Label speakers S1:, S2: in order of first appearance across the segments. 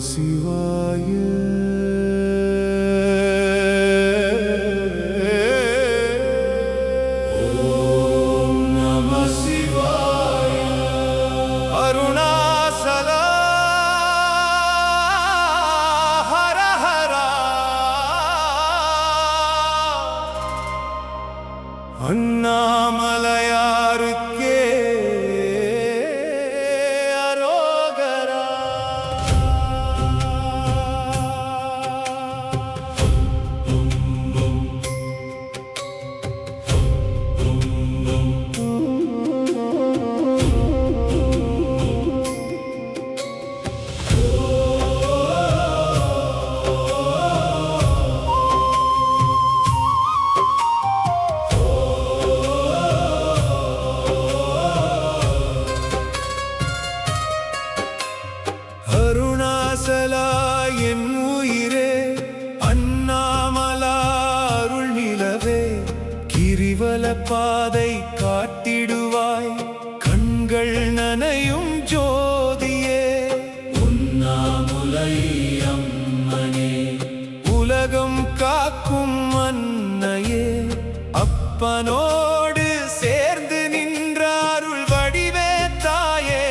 S1: சிவாய ஓம் நம சிவாய அருணாசலா ஹர ஹரா அண்ணாமலையாருக்கே அருணாசலா என் உயிரே அண்ணாமலா அருள் நிலவே கிரிவல பாதை காட்டிடுவாய் கண்கள் நனையும் ஜோதியே உண்ணாமுலை அம்மனே உலகம் காக்கும் அன்னையே அப்பனோடு சேர்ந்து நின்ற அருள் வடிவே தாயே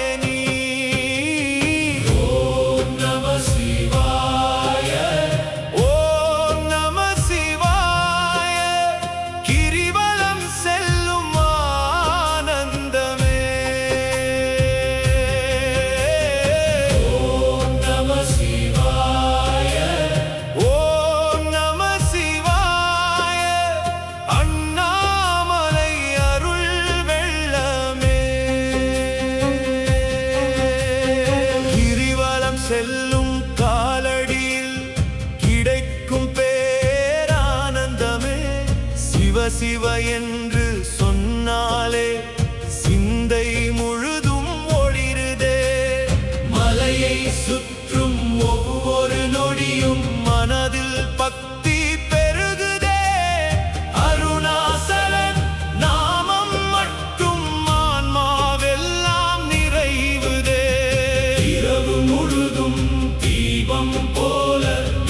S1: செல்லும் காலடியில் கிடைக்கும் பேரானந்தமே சிவ சிவ என்று சொன்னாலே சிந்தை முழுதும் ஒளிருதே மலையை சுற்றும் ஒவ்வொரு நொடியும் மனதில் பக்தி பெருகுதே அருணாசலன் நாமம் மட்டும் ஆன்மாவெல்லாம் நிறைவுதே இரவு முழுதும் தீபம் போல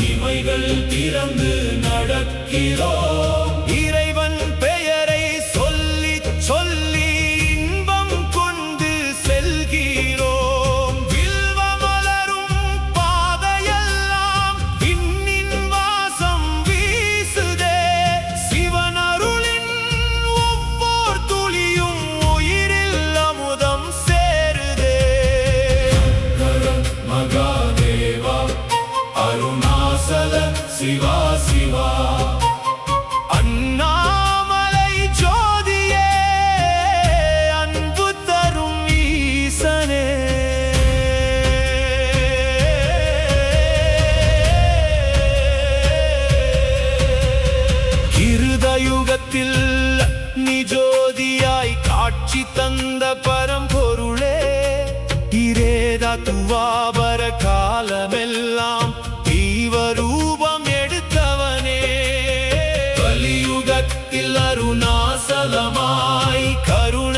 S1: இமைகள் திறந்து நடக்கிறோம் இறைவன் பெயரை சொல்லி சொல்லி இன்பம் கொண்டு செல்கிறோம் வில்வ மலரும் பாதையெல்லாம் விண்ணின் வாசம் வீசுதே சிவன் அருளின் ஒவ்வொரு துளியும் உயிரில் அமுதம் சேருதே மகாதேவா அருணாசல சிவா சிவா அண்ணாமலை ஜோதியே அன்பு தரும் ஈசனே கிருதயுகத்தில் நிஜோதியாய் காட்சி தந்த பரம்பொருளே இரேதா துவாபர காலமெல்லாம் தீவரூபம் எடுத்தவனே கலியுகத்தில் அருணாசலமாய் கருணை